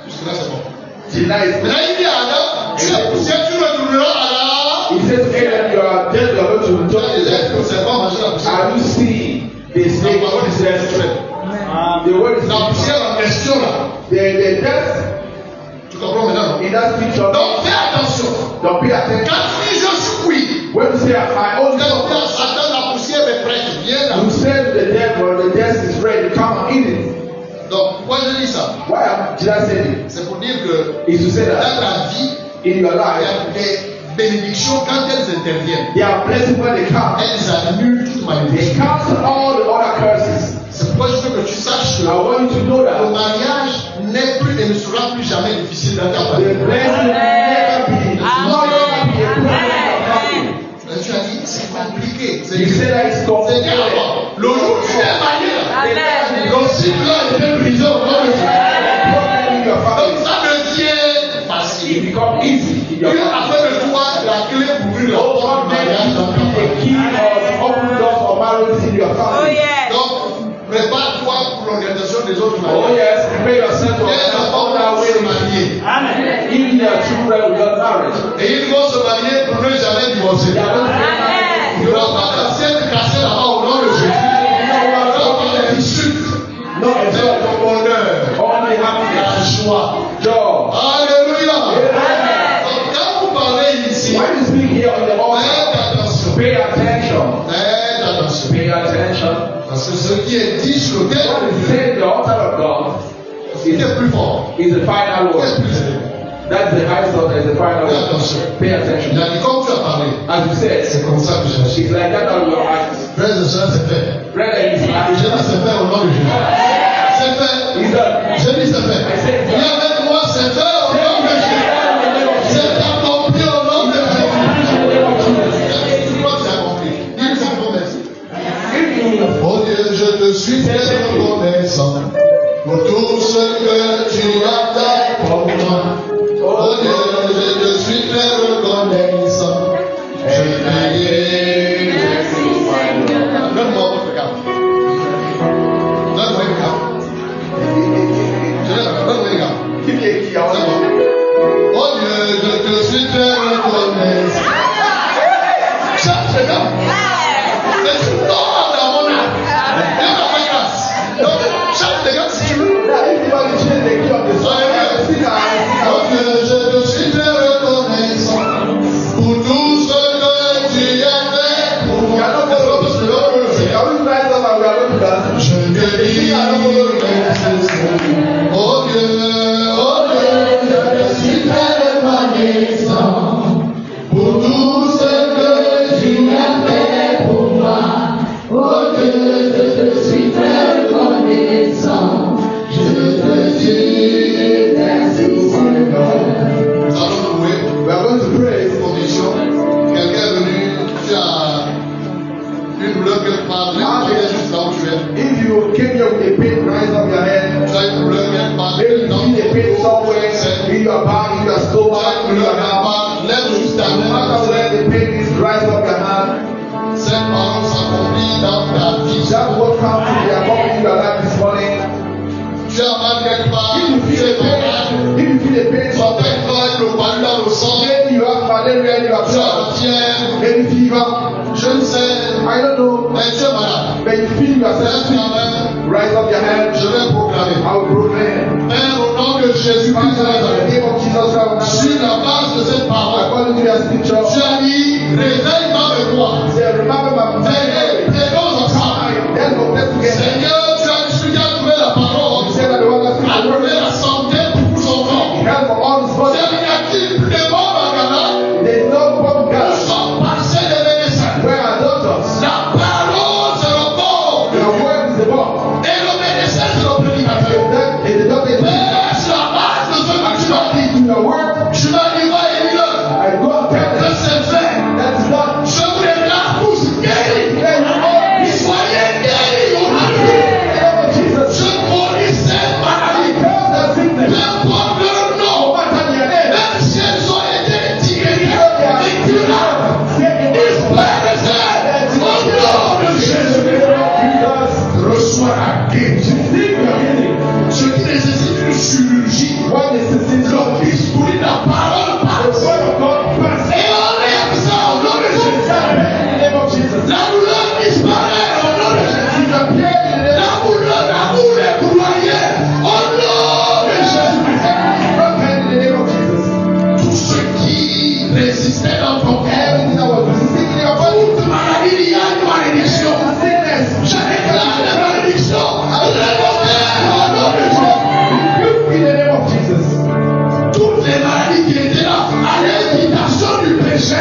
Jusque là, c'est bon. Tonight, Maintenant, il dit à Adam, tu es poussière, tu retourneras à la. he says, Adam, you are dead, you are going to Tu return as to des death. êtres au serpent manger la poussière. Are you seeing the La snake parole is est there? spirituelle. The word is La poussière en question là. the death Tu comprends maintenant? in that scripture. Donc fais attention. Don't pay attention. Quand tu dis je suis cuit, When you say my own quand tu dis à stuff, Satan la poussière est prête, viens là. you say to the devil, the death is ready, come and eat it. Donc pourquoi je dis ça? Why did I say it? C'est pour dire que Is to say that dans ta vie, in your il y life, a des bénédictions, quand elles interviennent, They are blessed when they come. elles annulent toute They malédiction. cancel all the other curses. C'est pourquoi je veux que tu saches que I want you to know le that mariage n'est plus et ne sera plus jamais difficile dans ta the famille. blessing will never be. It's not going to be a problem in your family. Mais tu as dit, c'est compliqué. C'est You say that it's c'est complicated. grave. Le jour où tu es marié, Amen. le cycle a été brisé au nom de Jésus. Problem in your Donc family. ça devient It facile. becomes easy in your Dieu a family. fait de toi la clé pour ouvrir la Oh, porte God du made mariage you dans to ta be a famille. key of open doors for marriage in your Oh family. yes. Donc, prépare-toi pour l'organisation des autres Oh mariages. yes, prepare yourself to Les enfants on that vont way. se marier. Even your children will get married. Et ils vont se marier pour ne jamais divorcer. They are going to get married. Il n'y aura pas d'assiette cassée là-bas au nom de Jésus. Il n'y aura pas d'insulte. No, Mais it's le not. bonheur, Only la happiness, joie. joy. Alléluia. Amen. Donc, quand vous parlez ici, When you speak here on the altar, faites attention. pay attention. Faites attention. Pay attention. Parce que ce qui est dit sur le What terre is said, the altar of God, il est plus fort. is the final Il est word. plus élevé. That's the highest altar, is the final Fais word. attention. Pay Il attention. a dit, comme tu as parlé, As you said, c'est comme ça que j'ai agi. it's like that out of your eyes. Frères et sœurs, c'est fait. Brother, it's J'ai like dit, c'est fait au nom de Jésus. C'est fait. He's done. J'ai dit, c'est fait. Dis avec moi, c'est fait au nom de Jésus. C'est accompli au nom de Jésus. Tu crois que c'est accompli. Dis simplement merci. Oh Dieu, je te suis très reconnaissant pour tout ce que tu as fait pour moi. Oh Dieu, je te suis très reconnaissant. Je te dis merci Seigneur. Donne-moi votre carte. Donne-moi une carte. Je l'ai là, donne-moi une carte. Give me a key. I want C'est bon. Oh Dieu, je te suis très reconnaissant. Cherche les gars. Mais tu dors dans mon âme. Dieu m'a fait grâce. Donc, cherche les gars si tu veux. Now, if you want to change the key of the song, sing out. Oh Dieu, je te suis très reconnaissant pour tout ce que tu as fait pour moi. Can we rise up and we are going to dance? Je te dis merci. Oh Dieu, je te suis très reconnaissant pour tout ce que tu as fait pour moi. Oh Dieu, je te suis très reconnaissant. Je te dis merci Seigneur. Nous allons louer. We are going to pray. Condition. Quelqu'un est venu, tu as une douleur quelque part, tu es juste là où tu es. If you came here with a pain, rise up your hand. Tu as une douleur quelque part, Maybe you dans feel a pain somewhere in your back, in your tu as stomach, une in douleur your quelque mouth. part, lève juste ta No matter main. where the pain is, rise up your hand. Cette parole s'accomplit dans ta vie. That's what comes to be accompanying your life this morning. Tu as mal quelque part, If you tu feel es a pain, malade. if you feel a pain Tu somewhere, as avec le palu dans le sang, maybe you have malaria in your tu as blood, la fièvre, maybe fever, je ne sais, I don't know, mais tu es malade. but you feel yourself Lève sick. ta main, Rise up your hand. je vais proclamer. I will proclaim. Père, au nom de Jésus-Christ de Father, in the Nazareth, name of Jesus Christ of sur Nazareth, la base de cette parole, according to your scripture, tu as dit, réveille ma mémoire. say, remember my Venez, prions ensemble. Let's go pray together. Seigneur, tu as dit, celui qui a trouvé la parole, You say that the one that's a trouvé la santé pour son corps. help for all his body. Seigneur, y a-t-il plus de morts à Ghana? There is no problem Nous God. sommes passés des médecins. Where are doctors? La parole, c'est le corps. Your word is the book. Et le médecin, c'est le prédicateur. And the doctor is Père, sur la base de ce que tu m'as dit, to your word. tu m'as dit, va et dis-le, I go and tell que them c'est fait. that is done. Je vous déclare tous guéris. Then you all Soyez guéris au nom de in the name of Jesus. Je connais cette maladie. Help that sickness. Peu importe leur No nom, matter their name. même si elles ont été tirées, Help their incurables, Say in the disparaissent au nom de Jésus. name of Jesus. Reçois la guérison. Receive your healing. Ce qui nécessite une chirurgie, What is the sin of le discours, la parole the passe. word of God pass. Et on lève ça au nom de Jésus. In the name of Jesus. La douleur disparaît au nom de Jésus. Disappear in the name La douleur, l'amour est broyé au nom de Jésus. in the name of Jesus. Tout ce qui résistait dans ton corps, Everything that was resisting in your body, toute maladie liée à une malédiction, sickness, je déclare la malédiction, révoquée au nom de Jésus. rebuke in the name of Jesus. Toutes les maladies qui étaient là, à l'invitation du péché,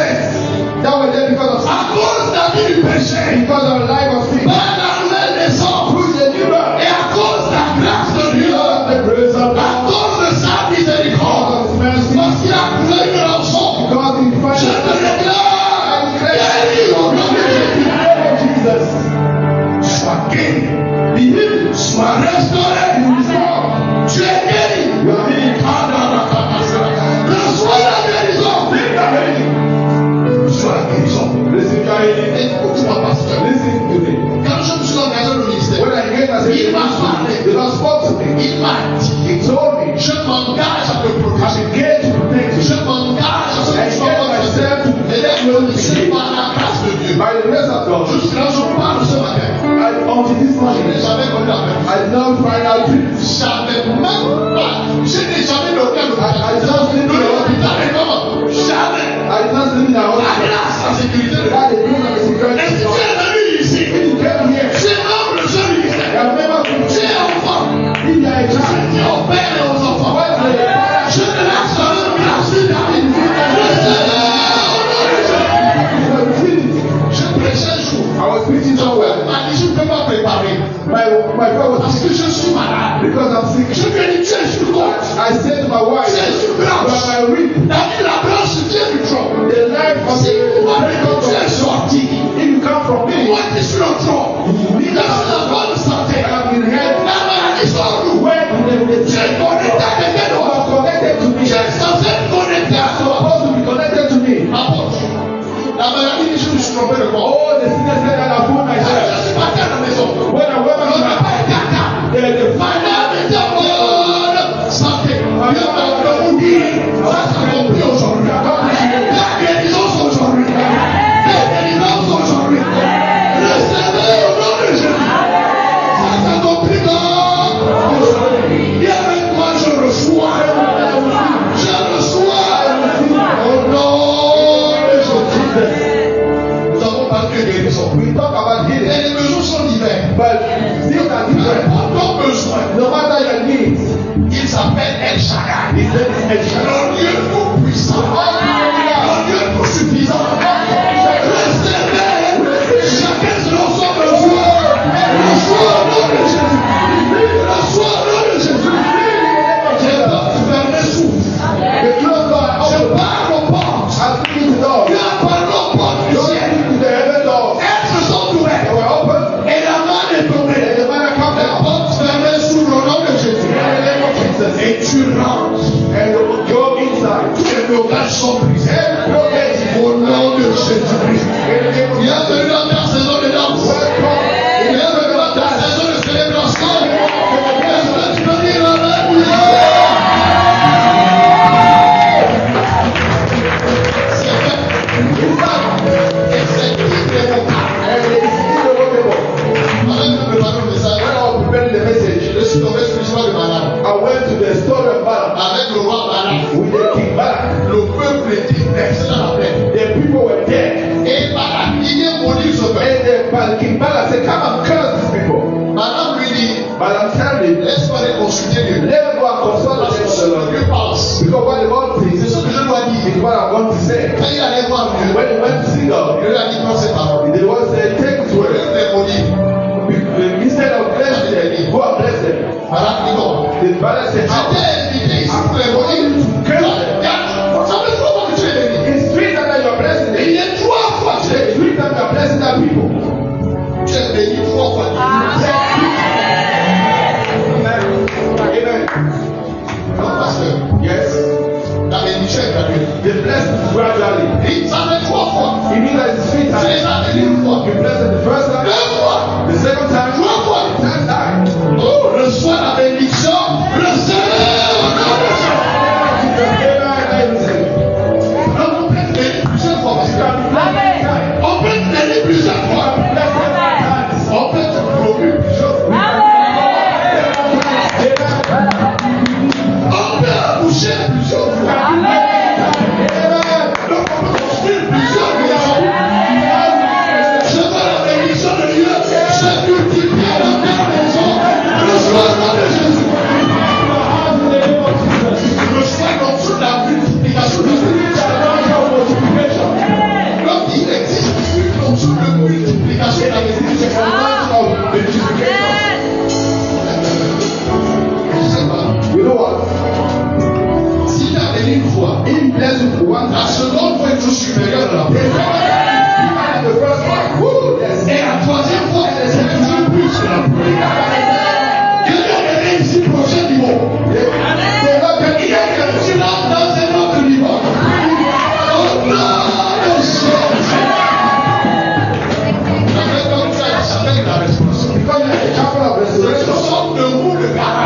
spoke to me. Il m'a dit, He told me, je m'engage à te I'm protéger. engaged to protect you. Je m'engage à ce que tu sois protégé. Et c'est par la grâce de Dieu. By the grace of God. Jusqu'à je parle ce matin. Until this Je morning, n'ai jamais connu la paix. I did not find out dreams. J'avais même pas. Je n'ai jamais dormi à l'hôpital. I just sleep in the L'hôpital est comment? Jamais. I did not sleep in the La hospital. grâce, la sécurité de That is good and Et si security. tu es venu ici, If you came here, tu es membre de ce you ministère. have never been Tu es enfant. if you are a Je child. dis au père et aux enfants. What the Je te laisse dans le ministère David. Le Seigneur, au nom de Jésus. Je prêchais un jour. I was preaching somewhere. Il m'a dit, je ne peux pas préparer. My friend was Parce que je suis malade. because I'm sick. Je lui ai dit, tu es sur côte. I said to my wife, Tu es sur by branche. my rib, David, la branche vient du tronc. the life of Si toi, tu es the sorti, if you come from me, moi qui suis au tronc, il a la bonne santé. I have been head. La maladie sort d'où? When the Tu es connecté à quelqu'un you d'autre. are connected to me, Tu es censé être connecté à toi. supposed to be connected to me. Ma poche. La maladie dit, je me suis trompé de corps. Oh, the sickness said that I fooled myself. Je suis parti à la maison. When I went back On to n'a my pas été à table. the Madame était bonne santé. Dieu m'a vous dire, ça s'est compris aujourd'hui. La guérison c'est aujourd'hui. La guérison c'est aujourd'hui. Recevez au nom de Jésus. Ça s'est compris aujourd'hui. Et avec moi je reçois. Je reçois au nom de Jésus. Nous avons parlé de guérison. we talk about Et healing, les besoins sont divers. but things are different. N'importe besoin. No matter your needs, Il s'appelle El Shaddai. his name is El Shaddai. Le Dieu tout puissant. Le Dieu tout suffisant. Recevez chacun selon son besoin. Reçois au nom de Jésus. Reçois au nom de Jésus. J'ai peur de fermer souffle. The closed door are Je open. parle aux portes. I speak to the door. Dieu a parlé aux portes du Don't ciel. speak to the heaven doors. Elles se sont They ouvertes. were open. Et la main est tombée. And the man come Les down. portes fermées sous le nom de Jésus. In the name of Jesus. Et tu rentres. And you go inside. Tous les blocages sont brisés. Every blockage is Au nom de Jésus-Christ. in the name of Bienvenue dans ta saison de danse. welcome. Bienvenue dans ta saison de célébration. Est-ce que tu peux dire Alléluia? C'est fait. Et c'est irrévocable. And it is irrevocable. Avant de préparer le message, When I was preparing the message, je suis tombé sur l'histoire de Balaam. I went to the story of Balaam Avec le roi Balaam. with the king Balaam. Le peuple était versé dans la plaine. The people were dead. Et Balaam, il vient maudire ce peuple. And the king Balaam said, come and curse these people. Balaam lui dit, Balaam said, laisse-moi aller consulter Dieu. let me go and consult Parce the que name of ce the que Lord. Dieu pense, Because what the Lord c'est says ce que je dois dire. is what I'm going to say. Quand il allait voir Dieu, When he went to see God, Dieu lui a dit prends ces paroles. the Lord said, take it to Au lieu him. de les maudire, Instead of blessing them, go and bless them. Balaam dit non. The Balaam said, how? J'étais invité ici pour les maudire. Ça fait 3 fois que tu es venu. It's three times that you are blessing Et them. il y a 3 fois que tu es It's venu. three times you are blessing that people. Tu es béni 3 fois. Amen. Non, pasteur. Yes. La bénédiction est gratuite. The blessing is gradually. Et ça fait 3 fois. It means that it's three Tu les times. as bénis une fois. You bless them the first time, 2 fois. the second time, 3 fois. the third time. Oh, reçois la bénédiction. Recevez au nom de Jésus. Non, on peut être béni plusieurs fois. Parce que on peut être béni plusieurs fois. On peut être promu plusieurs fois. On peut accoucher plusieurs fois. Donc on peut construire plusieurs maisons. Je veux la bénédiction de Dieu. Je multiplie dans ta maison. Reçois le nom de Jésus. Reçois donc toute la multiplication de Jésus. Donc il existe une fonction de multiplication de la bénédiction. Je sais pas. You know what? Si tu as béni une fois, He bless you for one la time. seconde fois est toujours supérieure à la The première. first one, woo, yes. Et la troisième fois, c'est toujours plus que la première. Quelqu'un est réussi prochain niveau. Il y a quelqu'un dans un autre niveau. Au nom de Jésus. Avec comme ça, il s'appelle la responsabilité. Because you're a chapel of Ce restoration. sont de vous de garage.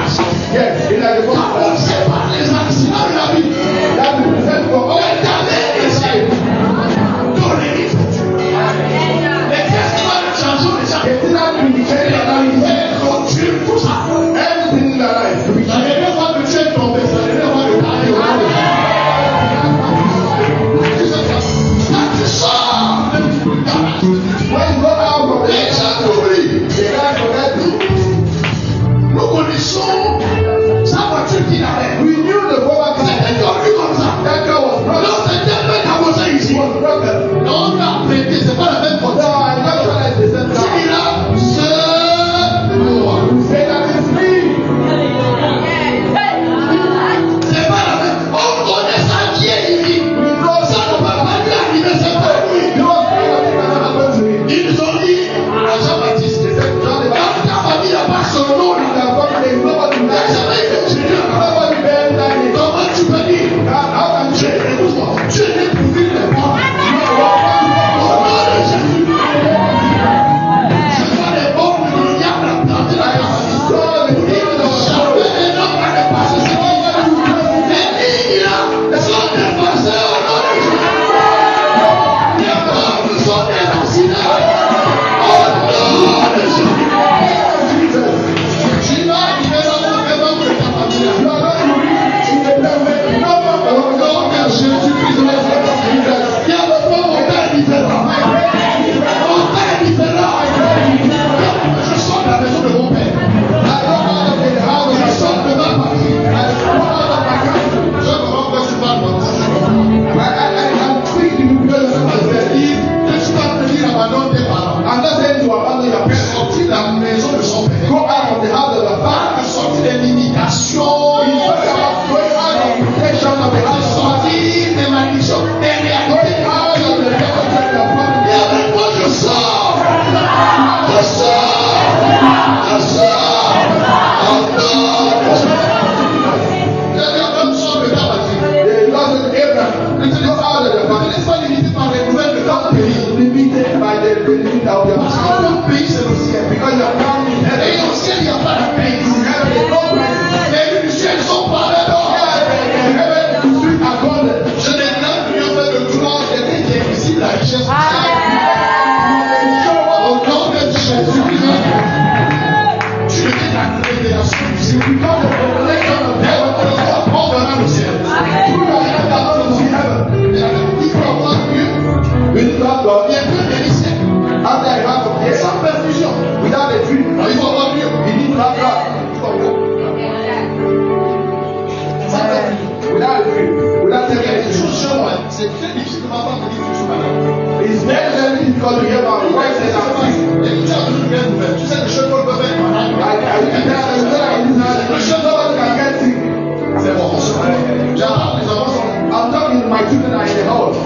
children are in the house.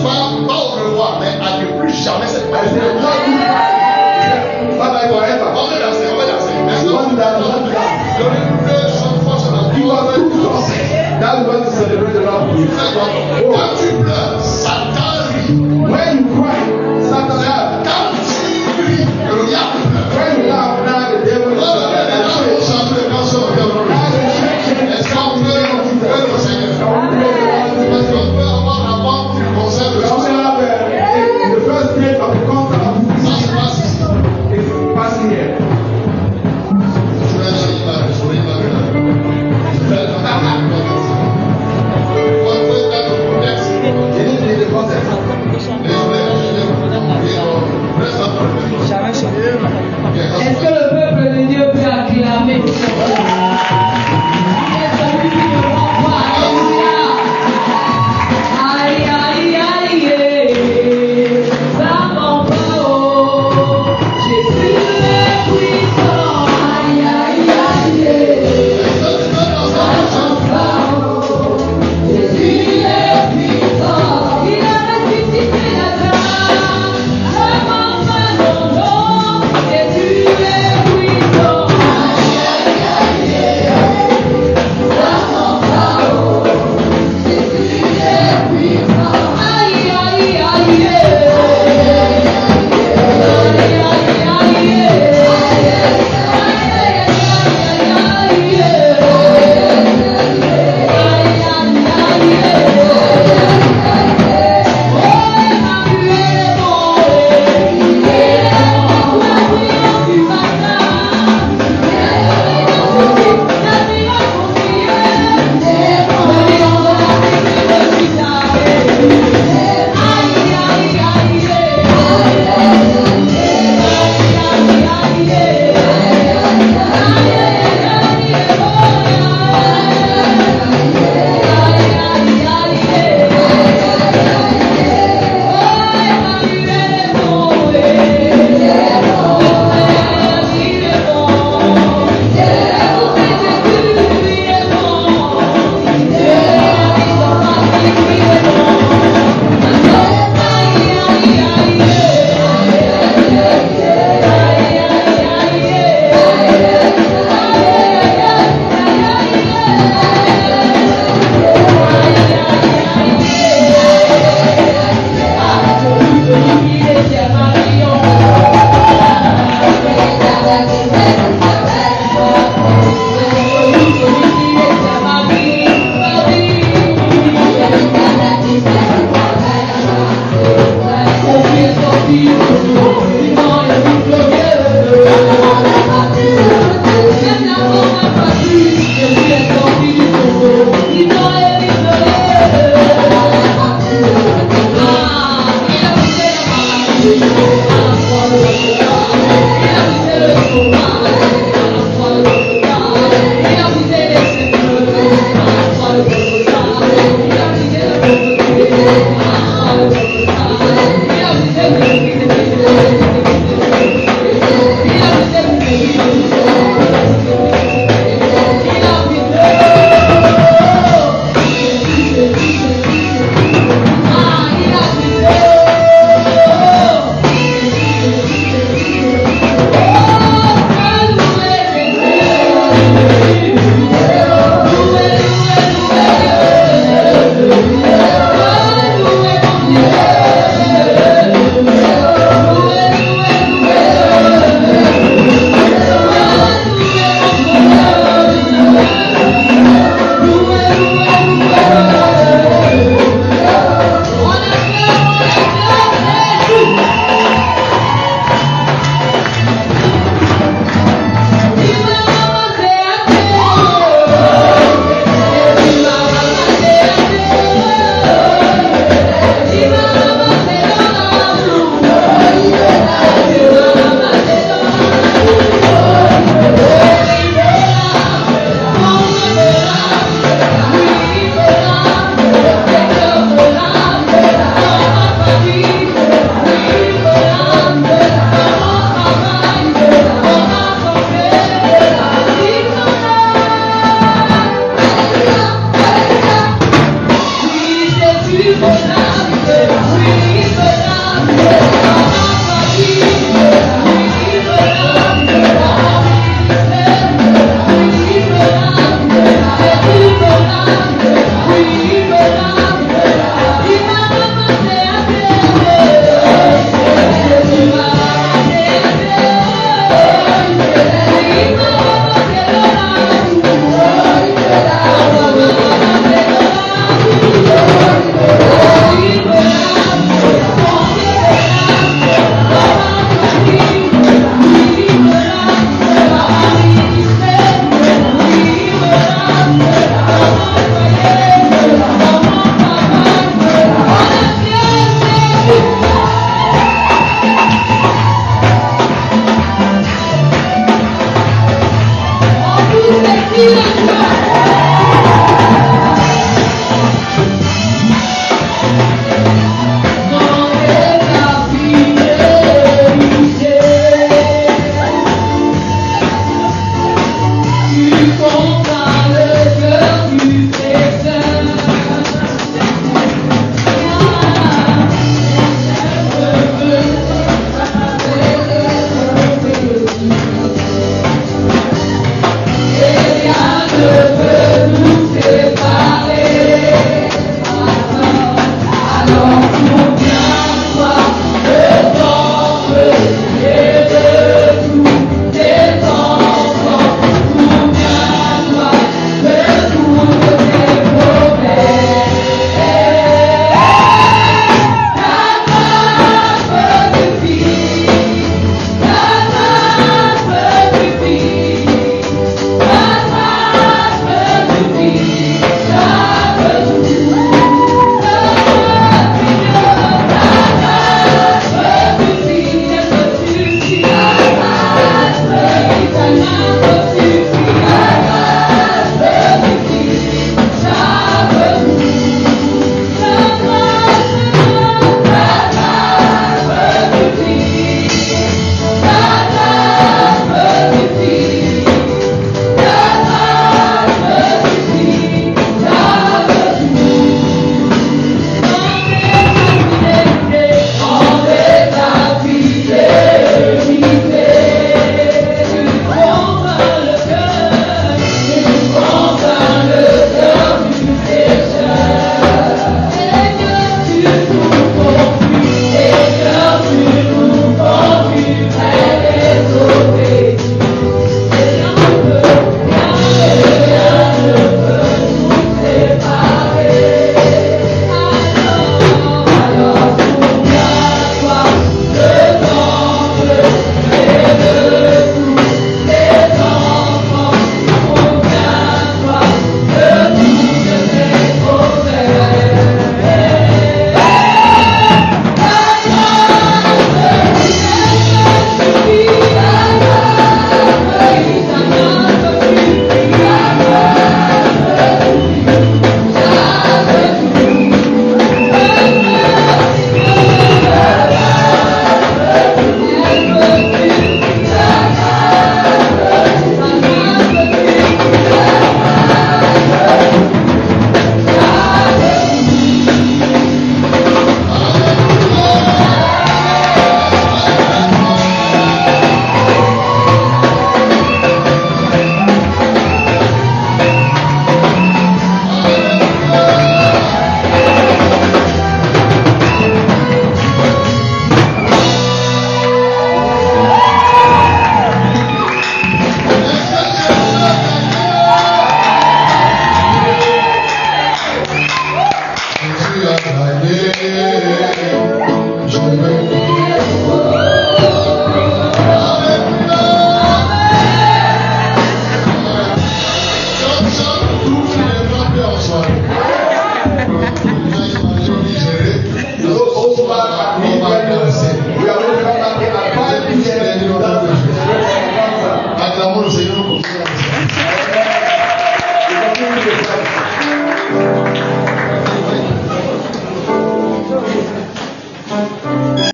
Pas au revoir, mais à que plus jamais cette I said, not goodbye. Bye bye forever. On va danser, on va danser. You want to dance? You want to dance? Donne-nous deux chansons, You are going to dance. That we want to celebrate the